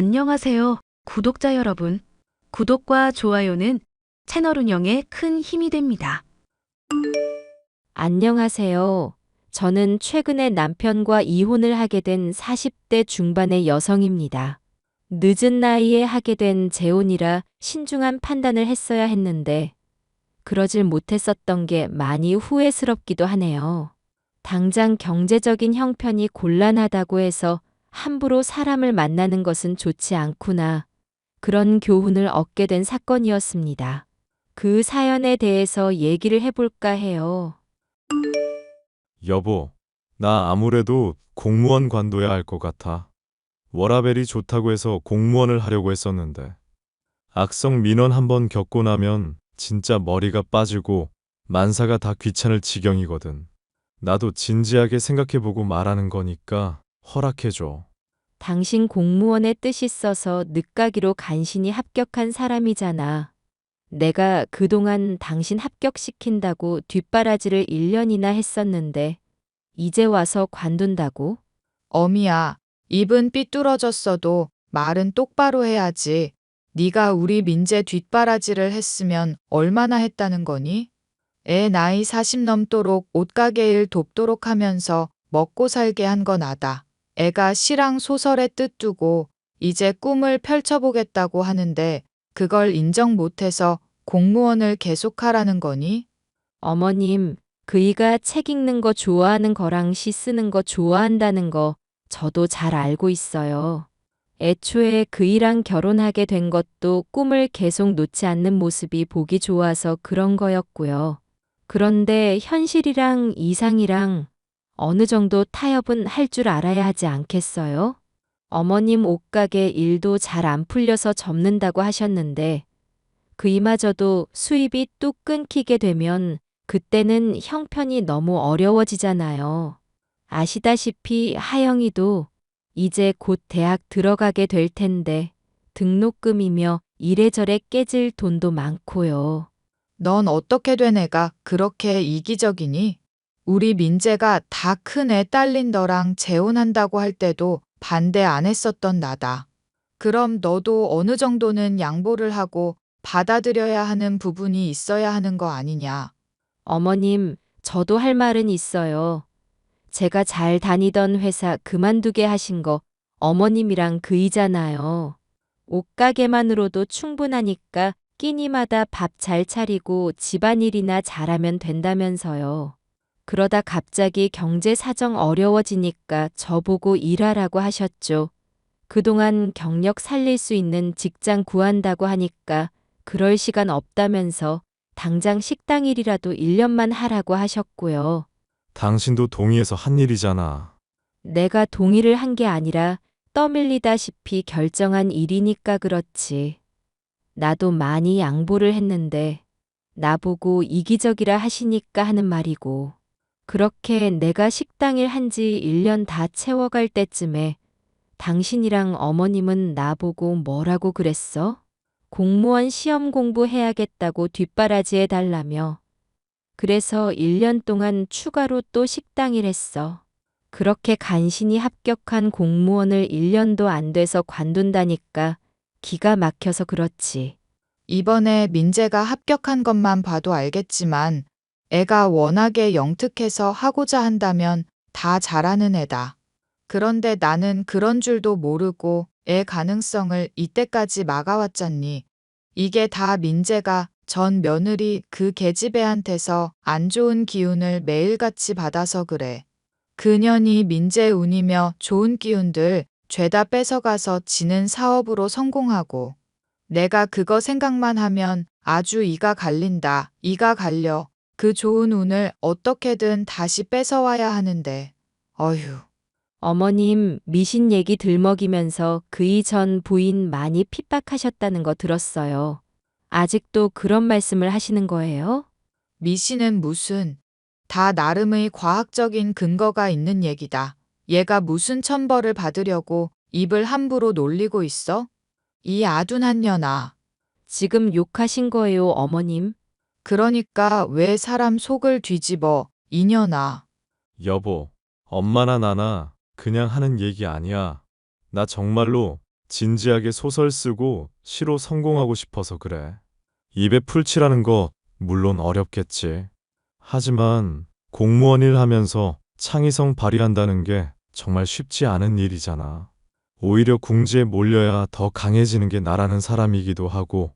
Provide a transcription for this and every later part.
안녕하세요, 구독자 여러분. 구독과 좋아요는 채널 운영에 큰 힘이 됩니다. 안녕하세요. 저는 최근에 남편과 이혼을 하게 된 40대 중반의 여성입니다. 늦은 나이에 하게 된 재혼이라 신중한 판단을 했어야 했는데, 그러질 못했었던 게 많이 후회스럽기도 하네요. 당장 경제적인 형편이 곤란하다고 해서 함부로 사람을 만나는 것은 좋지 않구나. 그런 교훈을 얻게 된 사건이었습니다. 그 사연에 대해서 얘기를 해볼까 해요. 여보, 나 아무래도 공무원 관둬야 할 것 같아. 워라밸이 좋다고 해서 공무원을 하려고 했었는데, 악성 민원 한번 겪고 나면 진짜 머리가 빠지고 만사가 다 귀찮을 지경이거든. 나도 진지하게 생각해보고 말하는 거니까 허락해줘. 당신 공무원의 뜻이 있어서 늦가기로 간신히 합격한 사람이잖아. 내가 그동안 당신 합격시킨다고 뒷바라지를 1년이나 했었는데, 이제 와서 관둔다고? 어미야, 입은 삐뚤어졌어도 말은 똑바로 해야지. 네가 우리 민재 뒷바라지를 했으면 얼마나 했다는 거니? 애 나이 40 넘도록 옷가게 일 돕도록 하면서 먹고 살게 한 건 나다. 애가 시랑 소설에 뜻 두고 이제 꿈을 펼쳐보겠다고 하는데 그걸 인정 못해서 공무원을 계속하라는 거니? 어머님, 그이가 책 읽는 거 좋아하는 거랑 시 쓰는 거 좋아한다는 거 저도 잘 알고 있어요. 애초에 그이랑 결혼하게 된 것도 꿈을 계속 놓지 않는 모습이 보기 좋아서 그런 거였고요. 그런데 현실이랑 이상이랑 어느 정도 타협은 할 줄 알아야 하지 않겠어요? 어머님 옷가게 일도 잘 안 풀려서 접는다고 하셨는데 그이마저도 수입이 뚝 끊기게 되면 그때는 형편이 너무 어려워지잖아요. 아시다시피 하영이도 이제 곧 대학 들어가게 될 텐데 등록금이며 이래저래 깨질 돈도 많고요. 넌 어떻게 된 애가 그렇게 이기적이니? 우리 민재가 다 큰 애 딸린 너랑 재혼한다고 할 때도 반대 안 했었던 나다. 그럼 너도 어느 정도는 양보를 하고 받아들여야 하는 부분이 있어야 하는 거 아니냐? 어머님, 저도 할 말은 있어요. 제가 잘 다니던 회사 그만두게 하신 거 어머님이랑 그이잖아요. 옷가게만으로도 충분하니까 끼니마다 밥 잘 차리고 집안일이나 잘하면 된다면서요. 그러다 갑자기 경제 사정 어려워지니까 저보고 일하라고 하셨죠. 그동안 경력 살릴 수 있는 직장 구한다고 하니까 그럴 시간 없다면서 당장 식당 일이라도 1년만 하라고 하셨고요. 당신도 동의해서 한 일이잖아. 내가 동의를 한 게 아니라 떠밀리다시피 결정한 일이니까 그렇지. 나도 많이 양보를 했는데 나보고 이기적이라 하시니까 하는 말이고. 그렇게 내가 식당 일 한 지 1년 다 채워갈 때쯤에 당신이랑 어머님은 나보고 뭐라고 그랬어? 공무원 시험 공부해야겠다고 뒷바라지 해달라며. 그래서 1년 동안 추가로 또 식당 일 했어. 그렇게 간신히 합격한 공무원을 1년도 안 돼서 관둔다니까 기가 막혀서 그렇지. 이번에 민재가 합격한 것만 봐도 알겠지만 애가 워낙에 영특해서 하고자 한다면 다 잘하는 애다. 그런데 나는 그런 줄도 모르고 애 가능성을 이때까지 막아왔잖니. 이게 다 민재가 전 며느리 그 계집애한테서 안 좋은 기운을 매일같이 받아서 그래. 그년이 민재 운이며 좋은 기운들 죄다 뺏어가서 지는 사업으로 성공하고 내가 그거 생각만 하면 아주 이가 갈린다. 이가 갈려. 그 좋은 운을 어떻게든 다시 뺏어와야 하는데. 어휴. 어머님 미신 얘기 들먹이면서 그이 전 부인 많이 핍박하셨다는 거 들었어요. 아직도 그런 말씀을 하시는 거예요? 미신은 무슨 다 나름의 과학적인 근거가 있는 얘기다. 얘가 무슨 천벌을 받으려고 입을 함부로 놀리고 있어? 이 아둔한 년아. 지금 욕하신 거예요, 어머님? 그러니까 왜 사람 속을 뒤집어, 이 년아. 여보, 엄마나 나나 그냥 하는 얘기 아니야. 나 정말로 진지하게 소설 쓰고 시로 성공하고 싶어서 그래. 입에 풀칠하는 거 물론 어렵겠지. 하지만 공무원 일 하면서 창의성 발휘한다는 게 정말 쉽지 않은 일이잖아. 오히려 궁지에 몰려야 더 강해지는 게 나라는 사람이기도 하고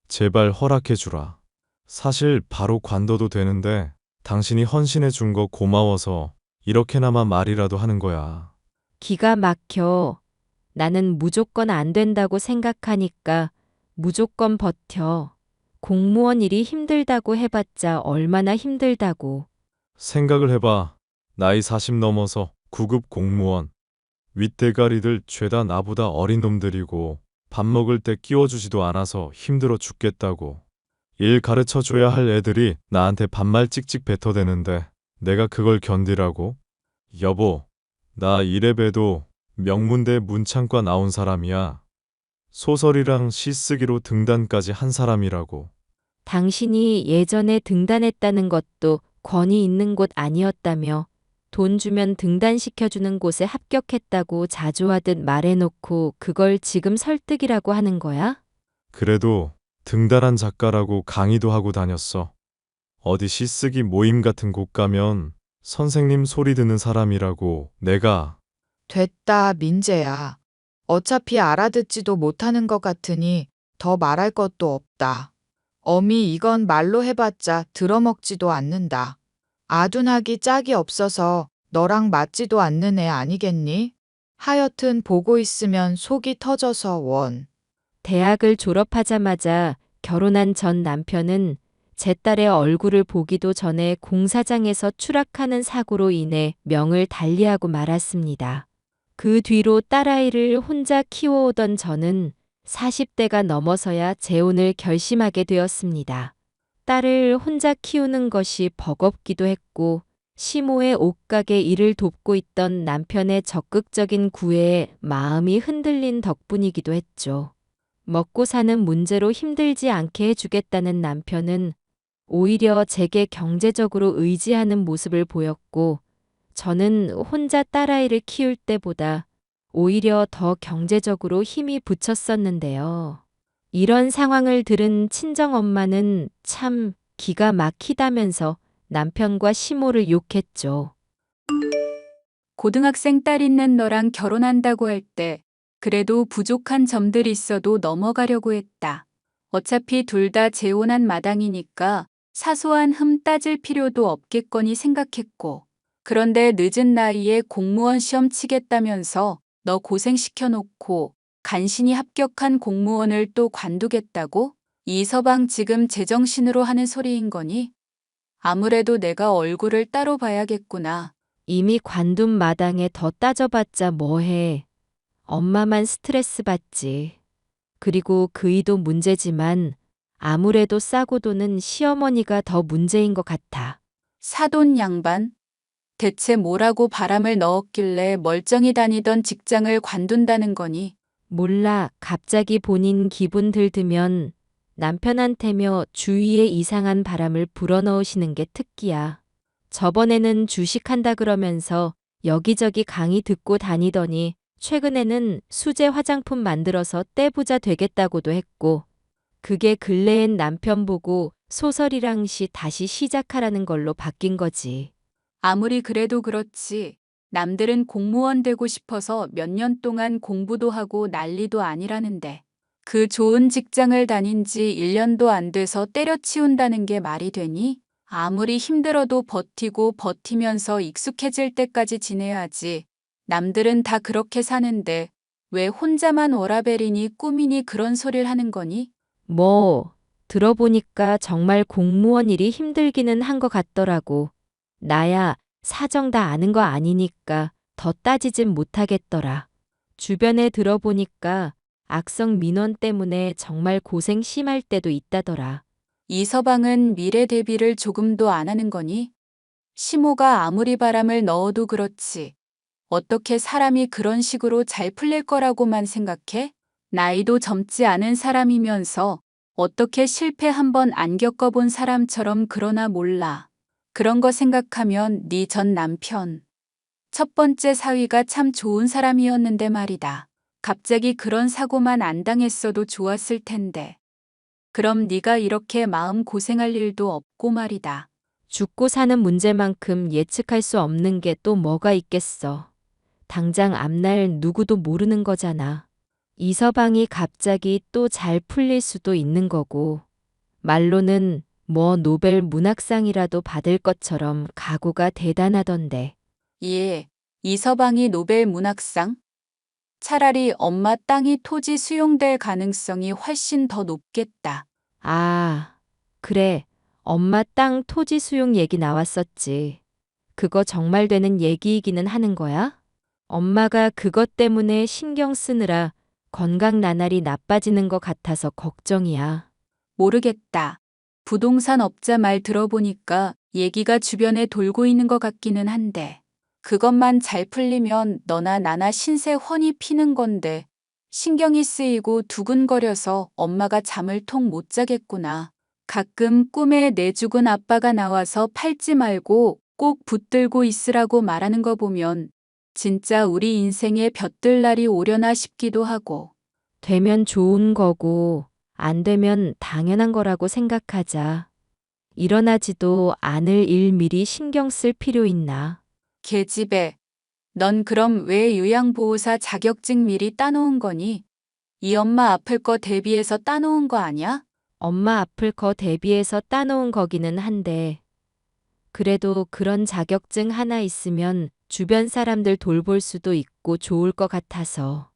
제발 허락해 주라. 사실 바로 관둬도 되는데 당신이 헌신해 준 거 고마워서 이렇게나마 말이라도 하는 거야. 기가 막혀. 나는 무조건 안 된다고 생각하니까 무조건 버텨. 공무원 일이 힘들다고 해봤자 얼마나 힘들다고. 생각을 해봐. 나이 40 넘어서 9급 공무원. 윗대가리들 죄다 나보다 어린 놈들이고 밥 먹을 때 끼워주지도 않아서 힘들어 죽겠다고. 일 가르쳐 줘야 할 애들이 나한테 반말 찍찍 뱉어대는데 내가 그걸 견디라고? 여보, 나 이래봬도 명문대 문창과 나온 사람이야. 소설이랑 시 쓰기로 등단까지 한 사람이라고. 당신이 예전에 등단했다는 것도 권위 있는 곳 아니었다며 돈 주면 등단시켜주는 곳에 합격했다고 자조하듯 말해놓고 그걸 지금 설득이라고 하는 거야? 그래도 등단한 작가라고 강의도 하고 다녔어. 어디 시쓰기 모임 같은 곳 가면 선생님 소리 듣는 사람이라고 내가. 됐다, 민재야. 어차피 알아듣지도 못하는 것 같으니 더 말할 것도 없다. 어미 이건 말로 해봤자 들어먹지도 않는다. 아둔하기 짝이 없어서 너랑 맞지도 않는 애 아니겠니? 하여튼 보고 있으면 속이 터져서 원. 대학을 졸업하자마자 결혼한 전 남편은 제 딸의 얼굴을 보기도 전에 공사장에서 추락하는 사고로 인해 명을 달리하고 말았습니다. 그 뒤로 딸아이를 혼자 키워오던 저는 40대가 넘어서야 재혼을 결심하게 되었습니다. 딸을 혼자 키우는 것이 버겁기도 했고 시모의 옷가게 일을 돕고 있던 남편의 적극적인 구애에 마음이 흔들린 덕분이기도 했죠. 먹고 사는 문제로 힘들지 않게 해주겠다는 남편은 오히려 제게 경제적으로 의지하는 모습을 보였고 저는 혼자 딸아이를 키울 때보다 오히려 더 경제적으로 힘이 붙였었는데요. 이런 상황을 들은 친정엄마는 참 기가 막히다면서 남편과 시모를 욕했죠. 고등학생 딸 있는 너랑 결혼한다고 할 때 그래도 부족한 점들 있어도 넘어가려고 했다. 어차피 둘 다 재혼한 마당이니까 사소한 흠 따질 필요도 없겠거니 생각했고. 그런데 늦은 나이에 공무원 시험 치겠다면서 너 고생시켜놓고 간신히 합격한 공무원을 또 관두겠다고? 이 서방 지금 제정신으로 하는 소리인 거니? 아무래도 내가 얼굴을 따로 봐야겠구나. 이미 관둔 마당에 더 따져봤자 뭐해. 엄마만 스트레스 받지. 그리고 그이도 문제지만 아무래도 싸고 도는 시어머니가 더 문제인 것 같아. 사돈 양반? 대체 뭐라고 바람을 넣었길래 멀쩡히 다니던 직장을 관둔다는 거니? 몰라, 갑자기 본인 기분 들드면 남편한테며 주위에 이상한 바람을 불어넣으시는 게 특기야. 저번에는 주식한다 그러면서 여기저기 강의 듣고 다니더니 최근에는 수제 화장품 만들어서 떼부자 되겠다고도 했고 그게 근래엔 남편 보고 소설이랑 시 다시 시작하라는 걸로 바뀐 거지. 아무리 그래도 그렇지. 남들은 공무원 되고 싶어서 몇 년 동안 공부도 하고 난리도 아니라는데. 그 좋은 직장을 다닌 지 1년도 안 돼서 때려치운다는 게 말이 되니? 아무리 힘들어도 버티고 버티면서 익숙해질 때까지 지내야지. 남들은 다 그렇게 사는데 왜 혼자만 워라벨이니 꿈이니 그런 소리를 하는 거니? 뭐, 들어보니까 정말 공무원 일이 힘들기는 한 것 같더라고. 나야 사정 다 아는 거 아니니까 더 따지진 못하겠더라. 주변에 들어보니까 악성 민원 때문에 정말 고생 심할 때도 있다더라. 이 서방은 미래 대비를 조금도 안 하는 거니? 시모가 아무리 바람을 넣어도 그렇지. 어떻게 사람이 그런 식으로 잘 풀릴 거라고만 생각해? 나이도 젊지 않은 사람이면서 어떻게 실패 한번 안 겪어본 사람처럼 그러나 몰라. 그런 거 생각하면 네 전 남편. 첫 번째 사위가 참 좋은 사람이었는데 말이다. 갑자기 그런 사고만 안 당했어도 좋았을 텐데. 그럼 네가 이렇게 마음 고생할 일도 없고 말이다. 죽고 사는 문제만큼 예측할 수 없는 게 또 뭐가 있겠어. 당장 앞날 누구도 모르는 거잖아. 이 서방이 갑자기 또 잘 풀릴 수도 있는 거고. 말로는 뭐 노벨 문학상이라도 받을 것처럼 각오가 대단하던데. 예, 이서방이 노벨 문학상? 차라리 엄마 땅이 토지 수용될 가능성이 훨씬 더 높겠다. 아, 그래. 엄마 땅 토지 수용 얘기 나왔었지. 그거 정말 되는 얘기이기는 하는 거야? 엄마가 그것 때문에 신경 쓰느라 건강 나날이 나빠지는 것 같아서 걱정이야. 모르겠다. 부동산 업자 말 들어보니까 얘기가 주변에 돌고 있는 것 같기는 한데, 그것만 잘 풀리면 너나 나나 신세 훤히 피는 건데, 신경이 쓰이고 두근거려서 엄마가 잠을 통 못 자겠구나. 가끔 꿈에 내 죽은 아빠가 나와서 팔지 말고 꼭 붙들고 있으라고 말하는 거 보면 진짜 우리 인생에 볕들 날이 오려나 싶기도 하고. 되면 좋은 거고, 안 되면 당연한 거라고 생각하자. 일어나지도 않을 일 미리 신경 쓸 필요 있나? 계집애, 넌 그럼 왜 요양보호사 자격증 미리 따놓은 거니? 이 엄마 아플 거 대비해서 따놓은 거 아냐? 엄마 아플 거 대비해서 따놓은 거기는 한데, 그래도 그런 자격증 하나 있으면 주변 사람들 돌볼 수도 있고 좋을 것 같아서.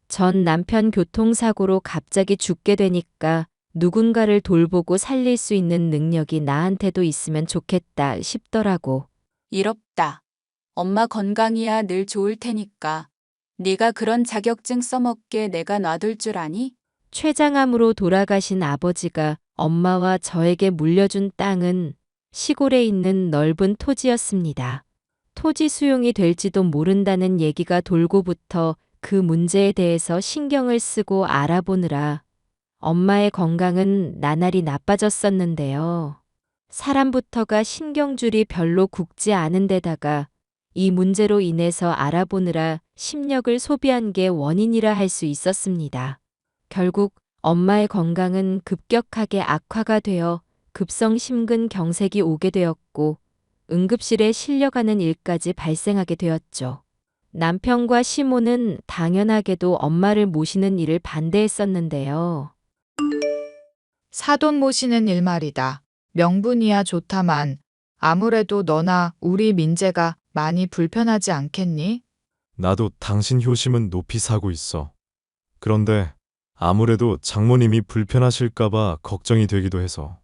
전 남편 교통사고로 갑자기 죽게 되니까 누군가를 돌보고 살릴 수 있는 능력이 나한테도 있으면 좋겠다 싶더라고. 이롭다. 엄마 건강이야 늘 좋을 테니까. 네가 그런 자격증 써먹게 내가 놔둘 줄 아니? 췌장암으로 돌아가신 아버지가 엄마와 저에게 물려준 땅은 시골에 있는 넓은 토지였습니다. 토지 수용이 될지도 모른다는 얘기가 돌고부터 그 문제에 대해서 신경을 쓰고 알아보느라 엄마의 건강은 나날이 나빠졌었는데요. 사람부터가 신경줄이 별로 굳지 않은 데다가 이 문제로 인해서 알아보느라 심력을 소비한 게 원인이라 할 수 있었습니다. 결국 엄마의 건강은 급격하게 악화가 되어 급성 심근경색이 오게 되었고 응급실에 실려가는 일까지 발생하게 되었죠. 남편과 시모는 당연하게도 엄마를 모시는 일을 반대했었는데요. 사돈 모시는 일 말이다. 명분이야 좋다만 아무래도 너나 우리 민재가 많이 불편하지 않겠니? 나도 당신 효심은 높이 사고 있어. 그런데 아무래도 장모님이 불편하실까봐 걱정이 되기도 해서.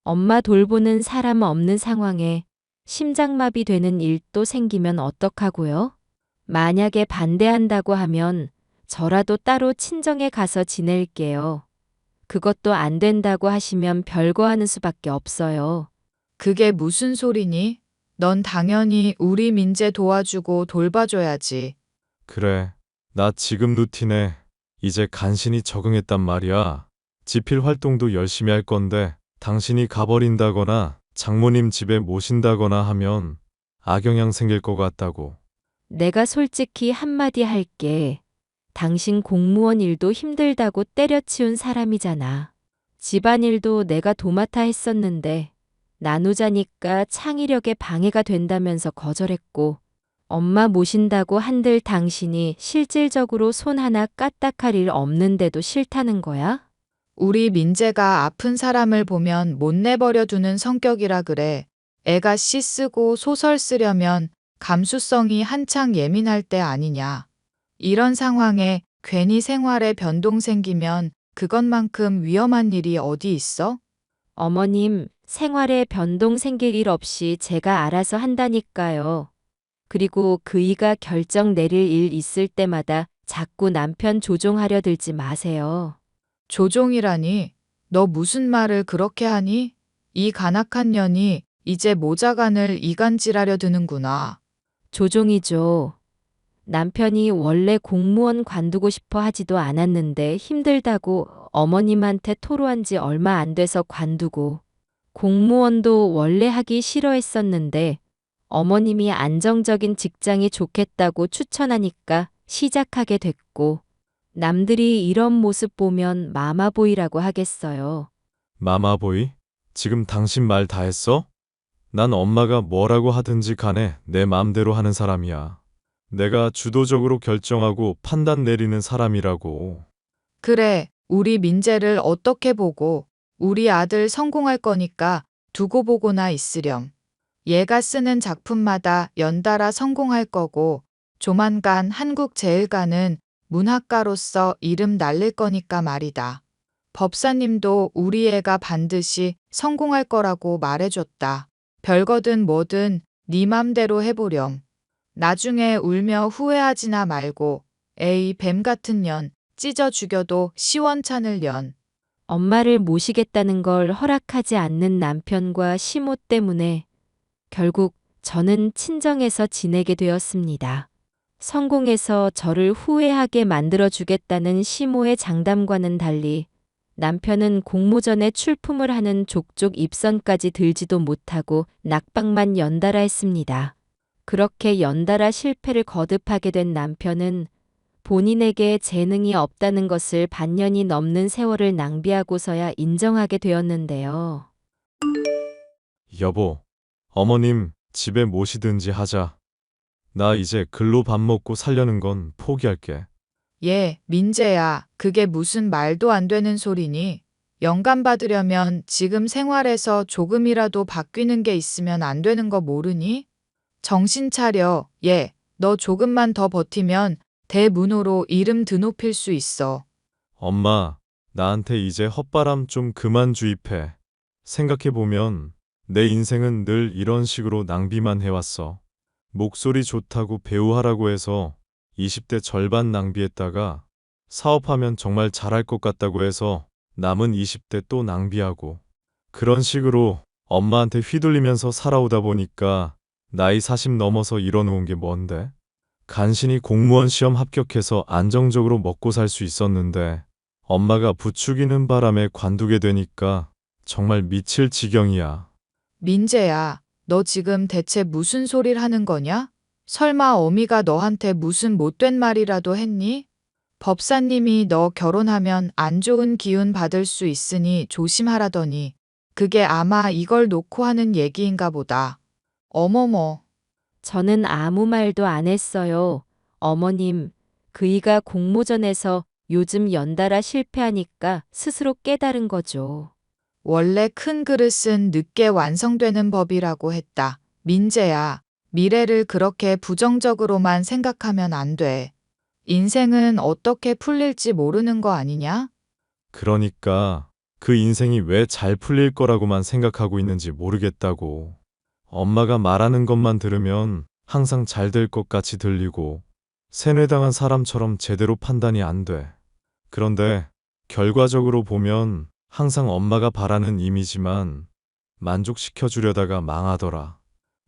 엄마 돌보는 사람 없는 상황에 심장마비 되는 일도 생기면 어떡하고요? 만약에 반대한다고 하면 저라도 따로 친정에 가서 지낼게요. 그것도 안 된다고 하시면 별거하는 수밖에 없어요. 그게 무슨 소리니? 넌 당연히 우리 민재 도와주고 돌봐줘야지. 그래, 나 지금 루틴에 이제 간신히 적응했단 말이야. 지필 활동도 열심히 할 건데 당신이 가버린다거나 장모님 집에 모신다거나 하면 악영향 생길 것 같다고. 내가 솔직히 한마디 할게. 당신 공무원 일도 힘들다고 때려치운 사람이잖아. 집안일도 내가 도맡아 했었는데 나누자니까 창의력에 방해가 된다면서 거절했고 엄마 모신다고 한들 당신이 실질적으로 손 하나 까딱할 일 없는데도 싫다는 거야? 우리 민재가 아픈 사람을 보면 못 내버려 두는 성격이라 그래. 애가 시 쓰고 소설 쓰려면 감수성이 한창 예민할 때 아니냐. 이런 상황에 괜히 생활에 변동 생기면 그것만큼 위험한 일이 어디 있어? 어머님, 생활에 변동 생길 일 없이 제가 알아서 한다니까요. 그리고 그이가 결정 내릴 일 있을 때마다 자꾸 남편 조종하려 들지 마세요. 조종이라니? 너 무슨 말을 그렇게 하니? 이 간악한 년이 이제 모자간을 이간질하려 드는구나. 조종이죠. 남편이 원래 공무원 관두고 싶어 하지도 않았는데 힘들다고 어머님한테 토로한 지 얼마 안 돼서 관두고 공무원도 원래 하기 싫어했었는데 어머님이 안정적인 직장이 좋겠다고 추천하니까 시작하게 됐고 남들이 이런 모습 보면 마마보이라고 하겠어요. 마마보이? 지금 당신 말 다 했어? 난 엄마가 뭐라고 하든지 간에 내 마음대로 하는 사람이야. 내가 주도적으로 결정하고 판단 내리는 사람이라고. 그래, 우리 민재를 어떻게 보고 우리 아들 성공할 거니까 두고 보고나 있으렴. 얘가 쓰는 작품마다 연달아 성공할 거고 조만간 한국제일가는 문학가로서 이름 날릴 거니까 말이다. 법사님도 우리 애가 반드시 성공할 거라고 말해줬다. 별거든 뭐든 네 맘대로 해보렴. 나중에 울며 후회하지나 말고 에이 뱀 같은 년 찢어 죽여도 시원찮을 년. 엄마를 모시겠다는 걸 허락하지 않는 남편과 시모 때문에 결국 저는 친정에서 지내게 되었습니다. 성공해서 저를 후회하게 만들어주겠다는 시모의 장담과는 달리 남편은 공모전에 출품을 하는 족족 입선까지 들지도 못하고 낙방만 연달아 했습니다. 그렇게 연달아 실패를 거듭하게 된 남편은 본인에게 재능이 없다는 것을 반년이 넘는 세월을 낭비하고서야 인정하게 되었는데요. 여보, 어머님 집에 모시든지 하자. 나 이제 글로 밥 먹고 살려는 건 포기할게. 예, 민재야, 그게 무슨 말도 안 되는 소리니? 영감 받으려면 지금 생활에서 조금이라도 바뀌는 게 있으면 안 되는 거 모르니? 정신 차려. 예, 너 조금만 더 버티면 대문호로 이름 드높일 수 있어. 엄마, 나한테 이제 헛바람 좀 그만 주입해. 생각해보면 내 인생은 늘 이런 식으로 낭비만 해왔어. 목소리 좋다고 배우하라고 해서 20대 절반 낭비했다가 사업하면 정말 잘할 것 같다고 해서 남은 20대 또 낭비하고 그런 식으로 엄마한테 휘둘리면서 살아오다 보니까 나이 40 넘어서 이뤄놓은 게 뭔데? 간신히 공무원 시험 합격해서 안정적으로 먹고 살 수 있었는데 엄마가 부추기는 바람에 관두게 되니까 정말 미칠 지경이야. 민재야, 너 지금 대체 무슨 소리를 하는 거냐? 설마 어미가 너한테 무슨 못된 말이라도 했니? 법사님이 너 결혼하면 안 좋은 기운 받을 수 있으니 조심하라더니 그게 아마 이걸 놓고 하는 얘기인가 보다. 어머머. 저는 아무 말도 안 했어요. 어머님, 그이가 공모전에서 요즘 연달아 실패하니까 스스로 깨달은 거죠. 원래 큰 그릇은 늦게 완성되는 법이라고 했다. 민재야, 미래를 그렇게 부정적으로만 생각하면 안 돼. 인생은 어떻게 풀릴지 모르는 거 아니냐? 그러니까 그 인생이 왜 잘 풀릴 거라고만 생각하고 있는지 모르겠다고. 엄마가 말하는 것만 들으면 항상 잘 될 것 같이 들리고 세뇌당한 사람처럼 제대로 판단이 안 돼. 그런데 결과적으로 보면 항상 엄마가 바라는 이미지만 만족시켜 주려다가 망하더라.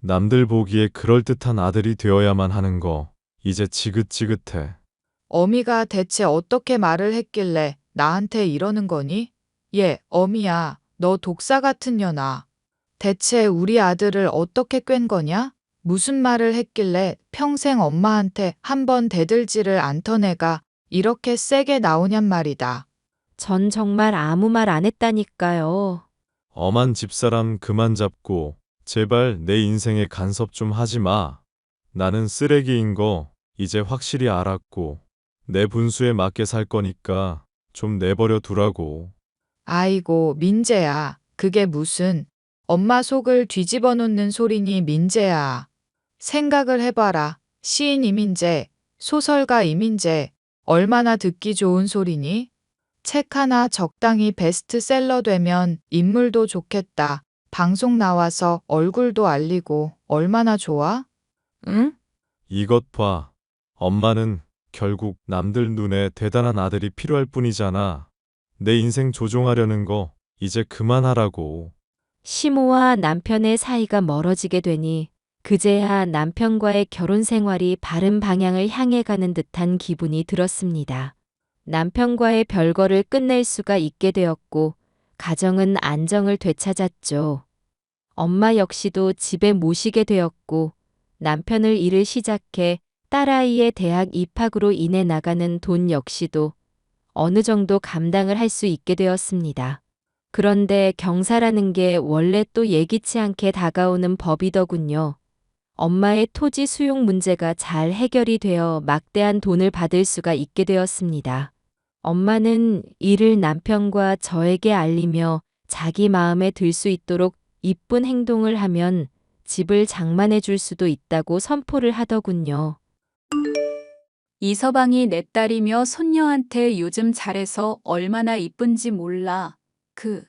남들 보기에 그럴듯한 아들이 되어야만 하는 거 이제 지긋지긋해. 어미가 대체 어떻게 말을 했길래 나한테 이러는 거니? 예, 어미야, 너 독사 같은 년아. 대체 우리 아들을 어떻게 꿰는 거냐? 무슨 말을 했길래 평생 엄마한테 한 번 대들지를 않던 애가 이렇게 세게 나오냔 말이다. 전 정말 아무 말 안 했다니까요. 엄한 집사람 그만 잡고 제발 내 인생에 간섭 좀 하지 마. 나는 쓰레기인 거 이제 확실히 알았고 내 분수에 맞게 살 거니까 좀 내버려 두라고. 아이고, 민재야, 그게 무슨 엄마 속을 뒤집어 놓는 소리니 민재야. 생각을 해봐라. 시인 이민재, 소설가 이민재, 얼마나 듣기 좋은 소리니? 책 하나 적당히 베스트셀러 되면 인물도 좋겠다. 방송 나와서 얼굴도 알리고 얼마나 좋아? 응? 이것 봐. 엄마는 결국 남들 눈에 대단한 아들이 필요할 뿐이잖아. 내 인생 조종하려는 거 이제 그만하라고. 시모와 남편의 사이가 멀어지게 되니 그제야 남편과의 결혼 생활이 바른 방향을 향해 가는 듯한 기분이 들었습니다. 남편과의 별거를 끝낼 수가 있게 되었고 가정은 안정을 되찾았죠. 엄마 역시도 집에 모시게 되었고 남편을 일을 시작해 딸아이의 대학 입학으로 인해 나가는 돈 역시도 어느 정도 감당을 할 수 있게 되었습니다. 그런데 경사라는 게 원래 또 예기치 않게 다가오는 법이더군요. 엄마의 토지 수용 문제가 잘 해결이 되어 막대한 돈을 받을 수가 있게 되었습니다. 엄마는 이를 남편과 저에게 알리며 자기 마음에 들 수 있도록 이쁜 행동을 하면 집을 장만해 줄 수도 있다고 선포를 하더군요. 이서방이 내 딸이며 손녀한테 요즘 잘해서 얼마나 이쁜지 몰라. 그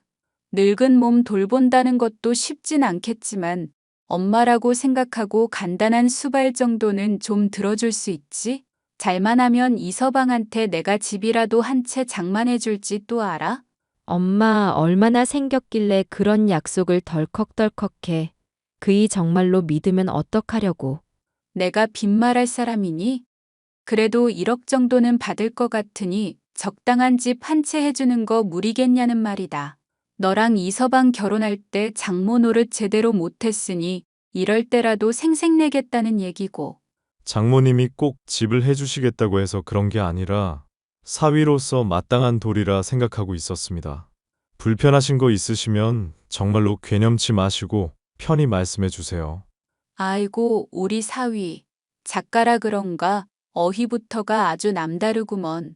늙은 몸 돌본다는 것도 쉽진 않겠지만 엄마라고 생각하고 간단한 수발 정도는 좀 들어줄 수 있지? 잘만 하면 이서방한테 내가 집이라도 한 채 장만해 줄지 또 알아? 엄마 얼마나 생겼길래 그런 약속을 덜컥덜컥해. 그이 정말로 믿으면 어떡하려고. 내가 빈말할 사람이니? 그래도 1억 정도는 받을 것 같으니 적당한 집 한 채 해주는 거 무리겠냐는 말이다. 너랑 이서방 결혼할 때 장모 노릇 제대로 못했으니 이럴 때라도 생색내겠다는 얘기고. 장모님이 꼭 집을 해주시겠다고 해서 그런 게 아니라 사위로서 마땅한 도리라 생각하고 있었습니다. 불편하신 거 있으시면 정말로 괴념치 마시고 편히 말씀해 주세요. 아이고 우리 사위. 작가라 그런가 어휘부터가 아주 남다르구먼.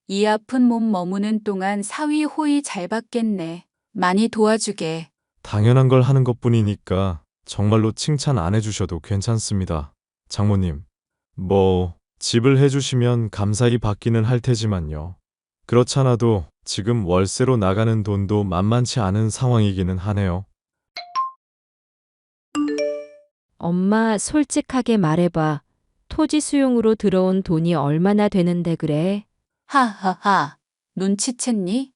이 아픈 몸 머무는 동안 사위 호의 잘 받겠네. 많이 도와주게. 당연한 걸 하는 것뿐이니까 정말로 칭찬 안 해주셔도 괜찮습니다. 장모님, 집을 해주시면 감사히 받기는 할 테지만요. 그렇잖아도 지금 월세로 나가는 돈도 만만치 않은 상황이기는 하네요. 엄마 솔직하게 말해봐. 토지 수용으로 들어온 돈이 얼마나 되는데 그래? 하하하. 눈치챘니?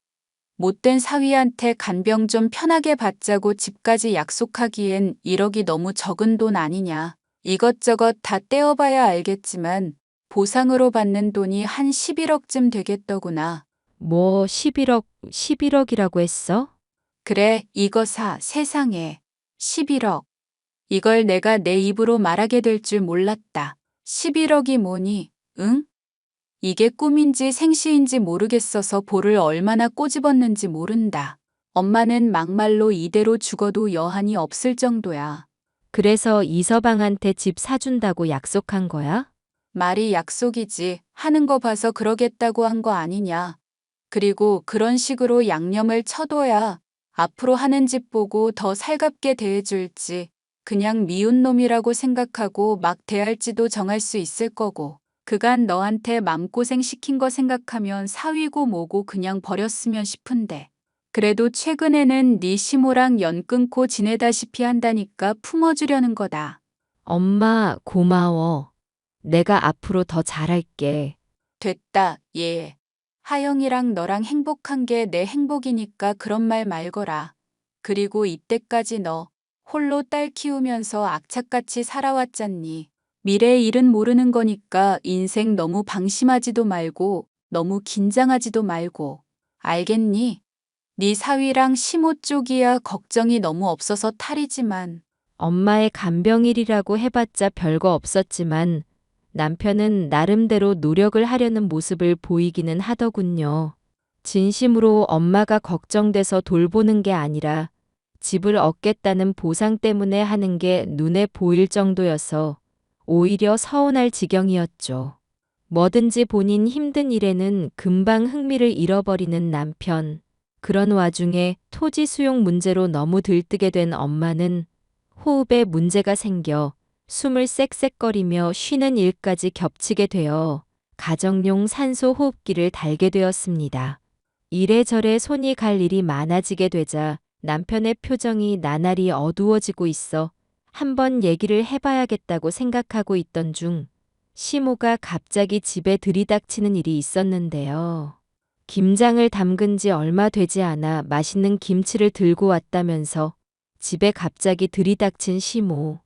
못된 사위한테 간병 좀 편하게 받자고 집까지 약속하기엔 1억이 너무 적은 돈 아니냐. 이것저것 다 떼어봐야 알겠지만 보상으로 받는 돈이 한 11억쯤 되겠더구나. 11억이라고 했어? 그래, 이거 사, 세상에. 11억. 이걸 내가 내 입으로 말하게 될 줄 몰랐다. 11억이 뭐니, 응? 이게 꿈인지 생시인지 모르겠어서 볼을 얼마나 꼬집었는지 모른다. 엄마는 막말로 이대로 죽어도 여한이 없을 정도야. 그래서 이서방한테 집 사준다고 약속한 거야? 말이 약속이지 하는 거 봐서 그러겠다고 한 거 아니냐. 그리고 그런 식으로 양념을 쳐둬야 앞으로 하는 집 보고 더 살갑게 대해줄지 그냥 미운 놈이라고 생각하고 막 대할지도 정할 수 있을 거고. 그간 너한테 맘고생 시킨 거 생각하면 사위고 뭐고 그냥 버렸으면 싶은데. 그래도 최근에는 네 시모랑 연 끊고 지내다시피 한다니까 품어주려는 거다. 엄마 고마워. 내가 앞으로 더 잘할게. 됐다, 얘. 하영이랑 너랑 행복한 게 내 행복이니까 그런 말 말거라. 그리고 이때까지 너 홀로 딸 키우면서 악착같이 살아왔잖니. 미래의 일은 모르는 거니까 인생 너무 방심하지도 말고 너무 긴장하지도 말고. 알겠니? 네 사위랑 시모 쪽이야 걱정이 너무 없어서 탈이지만. 엄마의 간병일이라고 해봤자 별거 없었지만 남편은 나름대로 노력을 하려는 모습을 보이기는 하더군요. 진심으로 엄마가 걱정돼서 돌보는 게 아니라 집을 얻겠다는 보상 때문에 하는 게 눈에 보일 정도여서 오히려 서운할 지경이었죠. 뭐든지 본인 힘든 일에는 금방 흥미를 잃어버리는 남편. 그런 와중에 토지 수용 문제로 너무 들뜨게 된 엄마는 호흡에 문제가 생겨 숨을 쌕쌕거리며 쉬는 일까지 겹치게 되어 가정용 산소 호흡기를 달게 되었습니다. 이래저래 손이 갈 일이 많아지게 되자 남편의 표정이 나날이 어두워지고 있어 한번 얘기를 해봐야겠다고 생각하고 있던 중 시모가 갑자기 집에 들이닥치는 일이 있었는데요. 김장을 담근 지 얼마 되지 않아 맛있는 김치를 들고 왔다면서 집에 갑자기 들이닥친 시모.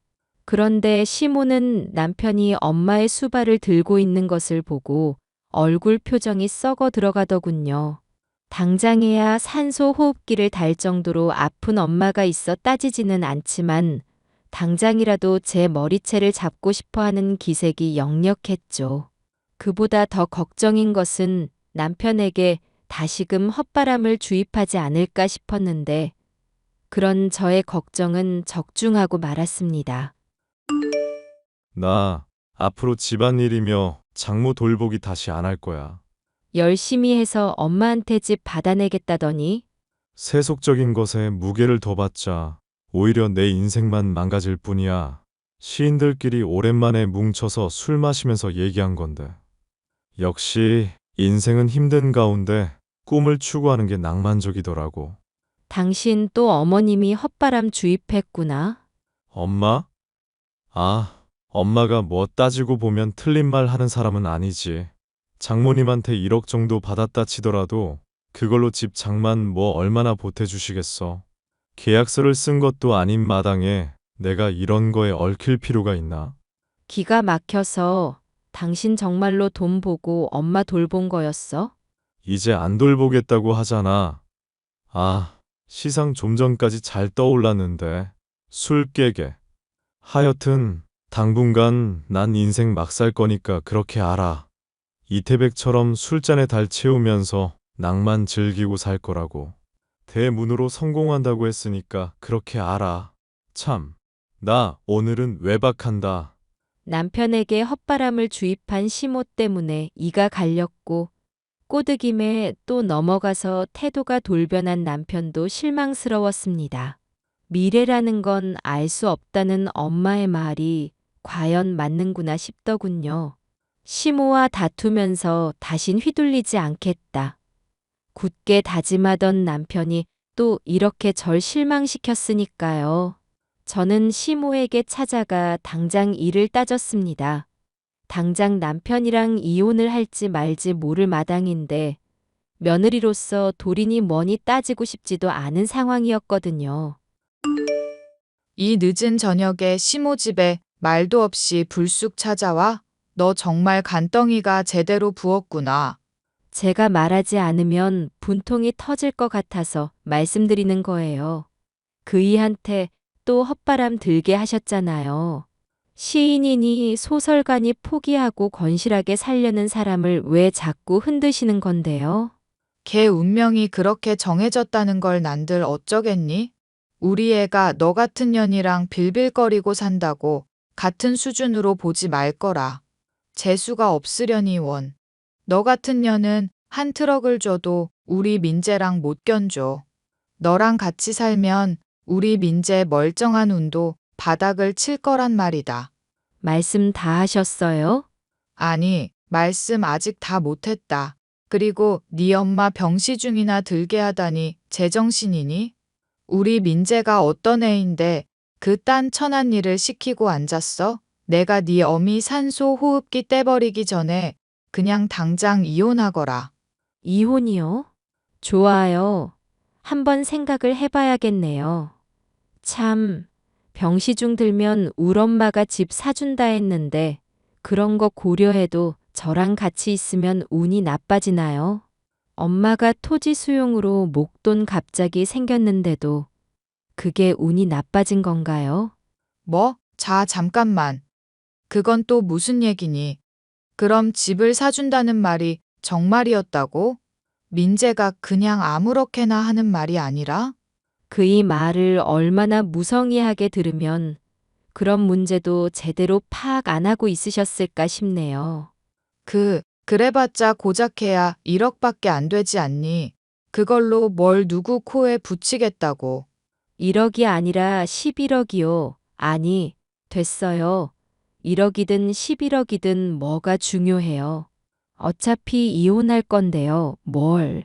그런데 시모는 남편이 엄마의 수발을 들고 있는 것을 보고 얼굴 표정이 썩어 들어가더군요. 당장에야 산소 호흡기를 달 정도로 아픈 엄마가 있어 따지지는 않지만 당장이라도 제 머리채를 잡고 싶어 하는 기색이 역력했죠. 그보다 더 걱정인 것은 남편에게 다시금 헛바람을 주입하지 않을까 싶었는데 그런 저의 걱정은 적중하고 말았습니다. 나 앞으로 집안일이며 장모 돌보기 다시 안 할 거야. 열심히 해서 엄마한테 집 받아내겠다더니 세속적인 것에 무게를 더 받자 오히려 내 인생만 망가질 뿐이야. 시인들끼리 오랜만에 뭉쳐서 술 마시면서 얘기한 건데. 역시 인생은 힘든 가운데 꿈을 추구하는 게 낭만적이더라고. 당신 또 어머님이 헛바람 주입했구나. 엄마? 엄마가 뭐 따지고 보면 틀린 말 하는 사람은 아니지. 장모님한테 1억 정도 받았다 치더라도 그걸로 집 장만 뭐 얼마나 보태주시겠어. 계약서를 쓴 것도 아닌 마당에 내가 이런 거에 얽힐 필요가 있나? 기가 막혀서 당신 정말로 돈 보고 엄마 돌본 거였어? 이제 안 돌보겠다고 하잖아. 시상 좀 전까지 잘 떠올랐는데 술 깨게. 하여튼 당분간 난 인생 막 살 거니까 그렇게 알아. 이태백처럼 술잔에 달 채우면서 낭만 즐기고 살 거라고. 대문으로 성공한다고 했으니까 그렇게 알아. 참, 나 오늘은 외박한다. 남편에게 헛바람을 주입한 시모 때문에 이가 갈렸고 꼬드김에 또 넘어가서 태도가 돌변한 남편도 실망스러웠습니다. 미래라는 건 알 수 없다는 엄마의 말이 과연 맞는구나 싶더군요. 시모와 다투면서 다신 휘둘리지 않겠다. 굳게 다짐하던 남편이 또 이렇게 절 실망시켰으니까요. 저는 시모에게 찾아가 당장 일을 따졌습니다. 당장 남편이랑 이혼을 할지 말지 모를 마당인데 며느리로서 돌이니 뭐니 따지고 싶지도 않은 상황이었거든요. 이 늦은 저녁에 시모 집에 말도 없이 불쑥 찾아와? 너 정말 간덩이가 제대로 부었구나. 제가 말하지 않으면 분통이 터질 것 같아서 말씀드리는 거예요. 그이한테 또 헛바람 들게 하셨잖아요. 시인이니 소설가니 포기하고 건실하게 살려는 사람을 왜 자꾸 흔드시는 건데요? 걔 운명이 그렇게 정해졌다는 걸 난들 어쩌겠니? 우리 애가 너 같은 년이랑 빌빌거리고 산다고 같은 수준으로 보지 말 거라. 재수가 없으려니 원. 너 같은 년은 한 트럭을 줘도 우리 민재랑 못 견줘. 너랑 같이 살면 우리 민재 멀쩡한 운도 바닥을 칠 거란 말이다. 말씀 다 하셨어요? 아니, 말씀 아직 다 못했다. 그리고 네 엄마 병시중이나 들게 하다니 제정신이니? 우리 민재가 어떤 애인데 그 딴 천한 일을 시키고 앉았어? 내가 네 어미 산소 호흡기 떼버리기 전에 그냥 당장 이혼하거라. 이혼이요? 좋아요. 한번 생각을 해봐야겠네요. 참, 병시중 들면 울 엄마가 집 사준다 했는데 그런 거 고려해도 저랑 같이 있으면 운이 나빠지나요? 엄마가 토지 수용으로 목돈 갑자기 생겼는데도 그게 운이 나빠진 건가요? 뭐? 자, 잠깐만. 그건 또 무슨 얘기니? 그럼 집을 사준다는 말이 정말이었다고? 민재가 그냥 아무렇게나 하는 말이 아니라? 그이 말을 얼마나 무성의하게 들으면 그런 문제도 제대로 파악 안 하고 있으셨을까 싶네요. 그래봤자 고작해야 1억밖에 안 되지 않니? 그걸로 뭘 누구 코에 붙이겠다고. 1억이 아니라 11억이요. 아니, 됐어요. 1억이든 11억이든 뭐가 중요해요. 어차피 이혼할 건데요. 뭘.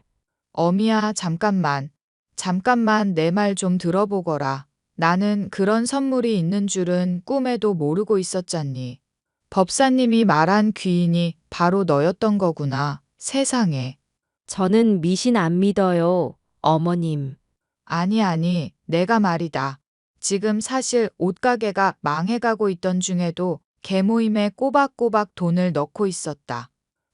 어미야, 잠깐만. 잠깐만 내 말 좀 들어보거라. 나는 그런 선물이 있는 줄은 꿈에도 모르고 있었잖니. 법사님이 말한 귀인이 바로 너였던 거구나. 세상에. 저는 미신 안 믿어요. 어머님. 아니, 내가 말이다. 지금 사실 옷가게가 망해가고 있던 중에도 개모임에 꼬박꼬박 돈을 넣고 있었다.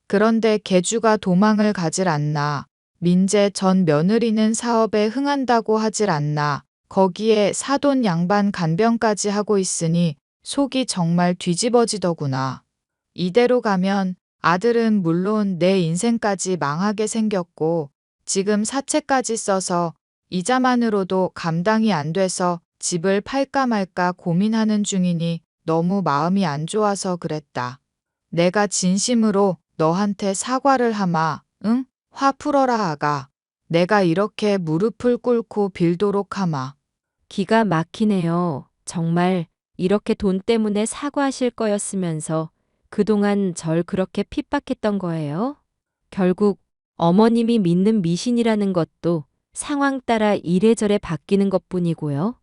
그런데 개주가 도망을 가질 않나. 민재 전 며느리는 사업에 흥한다고 하질 않나. 거기에 사돈 양반 간병까지 하고 있으니 속이 정말 뒤집어지더구나. 이대로 가면 아들은 물론 내 인생까지 망하게 생겼고 지금 사채까지 써서 이자만으로도 감당이 안 돼서 집을 팔까 말까 고민하는 중이니 너무 마음이 안 좋아서 그랬다. 내가 진심으로 너한테 사과를 하마, 응? 화 풀어라 아가. 내가 이렇게 무릎을 꿇고 빌도록 하마. 기가 막히네요. 정말 이렇게 돈 때문에 사과하실 거였으면서 그동안 절 그렇게 핍박했던 거예요? 결국 어머님이 믿는 미신이라는 것도 상황 따라 이래저래 바뀌는 것뿐이고요.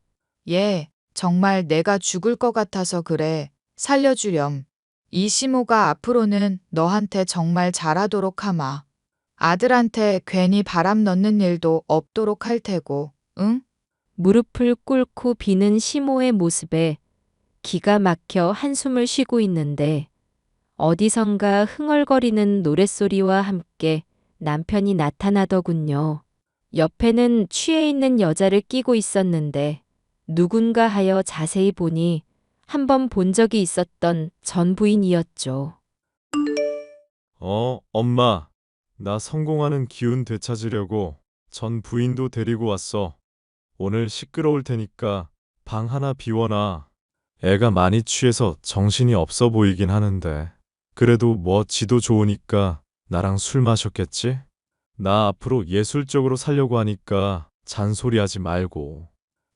예, 정말 내가 죽을 것 같아서 그래. 살려주렴. 이 시모가 앞으로는 너한테 정말 잘하도록 하마. 아들한테 괜히 바람 넣는 일도 없도록 할 테고, 응? 무릎을 꿇고 비는 시모의 모습에 기가 막혀 한숨을 쉬고 있는데 어디선가 흥얼거리는 노랫소리와 함께 남편이 나타나더군요. 옆에는 취해 있는 여자를 끼고 있었는데 누군가 하여 자세히 보니 한 번 본 적이 있었던 전 부인이었죠. 엄마. 나 성공하는 기운 되찾으려고 전 부인도 데리고 왔어. 오늘 시끄러울 테니까 방 하나 비워놔. 애가 많이 취해서 정신이 없어 보이긴 하는데 그래도 뭐 지도 좋으니까 나랑 술 마셨겠지? 나 앞으로 예술적으로 살려고 하니까 잔소리하지 말고.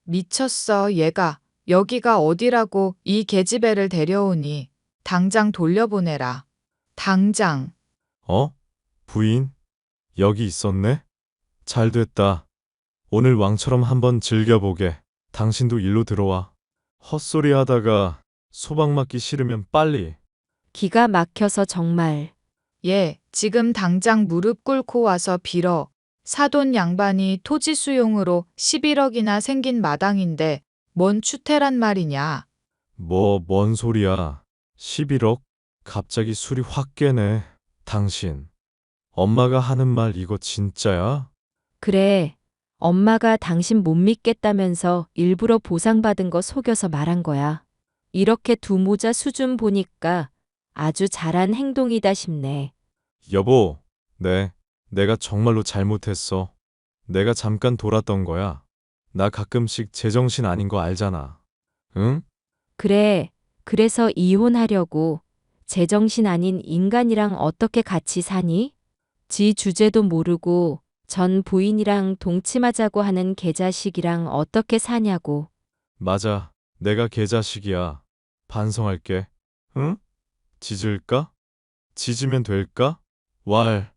미쳤어, 얘가. 여기가 어디라고 이 계집애를 데려오니. 당장 돌려보내라. 당장. 부인? 여기 있었네? 잘 됐다. 오늘 왕처럼 한번 즐겨보게. 당신도 일로 들어와. 헛소리 하다가 소방 맞기 싫으면 빨리. 기가 막혀서 정말 예, 지금 당장 무릎 꿇고 와서 빌어. 사돈 양반이 토지 수용으로 11억이나 생긴 마당인데 뭔 추태란 말이냐. 뭔 소리야. 11억? 갑자기 술이 확 깨네. 당신. 엄마가 하는 말 이거 진짜야? 그래. 엄마가 당신 못 믿겠다면서 일부러 보상받은 거 속여서 말한 거야. 이렇게 두 모자 수준 보니까 아주 잘한 행동이다 싶네. 여보, 내가 정말로 잘못했어. 내가 잠깐 돌았던 거야. 나 가끔씩 제정신 아닌 거 알잖아. 응? 그래. 그래서 이혼하려고 제정신 아닌 인간이랑 어떻게 같이 사니? 지 주제도 모르고 전 부인이랑 동침하자고 하는 개자식이랑 어떻게 사냐고. 맞아. 내가 개자식이야. 반성할게. 응? 짖을까? 짖으면 될까? 왈할.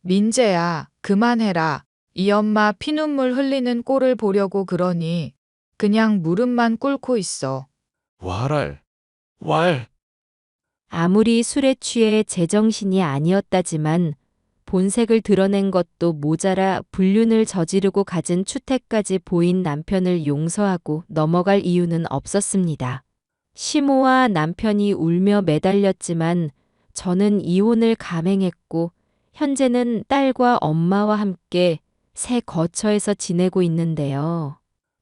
민재야, 그만해라. 이 엄마 피눈물 흘리는 꼴을 보려고 그러니 그냥 무릎만 꿇고 있어. 왈할. 왈. 아무리 술에 취해 제정신이 아니었다지만 본색을 드러낸 것도 모자라 불륜을 저지르고 갖은 추태까지 보인 남편을 용서하고 넘어갈 이유는 없었습니다. 시모와 남편이 울며 매달렸지만 저는 이혼을 감행했고 현재는 딸과 엄마와 함께 새 거처에서 지내고 있는데요.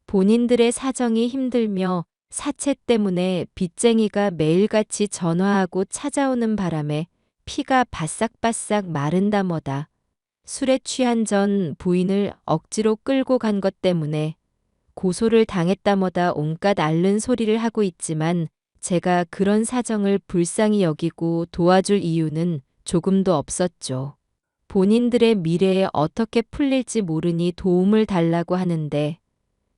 본인들의 사정이 힘들며 사채 때문에 빚쟁이가 매일같이 전화하고 찾아오는 바람에 피가 바싹바싹 마른다 뭐다. 술에 취한 전 부인을 억지로 끌고 간 것 때문에 고소를 당했다 뭐다 온갖 앓는 소리를 하고 있지만 제가 그런 사정을 불쌍히 여기고 도와줄 이유는 조금도 없었죠. 본인들의 미래에 어떻게 풀릴지 모르니 도움을 달라고 하는데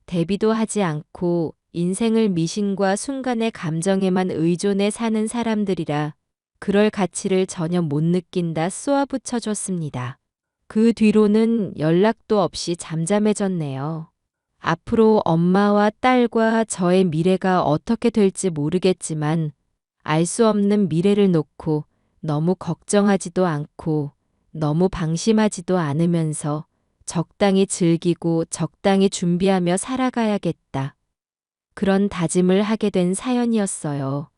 대비도 하지 않고 인생을 미신과 순간의 감정에만 의존해 사는 사람들이라 그럴 가치를 전혀 못 느낀다 쏘아붙여줬습니다. 그 뒤로는 연락도 없이 잠잠해졌네요. 앞으로 엄마와 딸과 저의 미래가 어떻게 될지 모르겠지만 알 수 없는 미래를 놓고 너무 걱정하지도 않고 너무 방심하지도 않으면서 적당히 즐기고 적당히 준비하며 살아가야겠다. 그런 다짐을 하게 된 사연이었어요.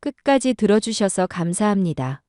끝까지 들어주셔서 감사합니다.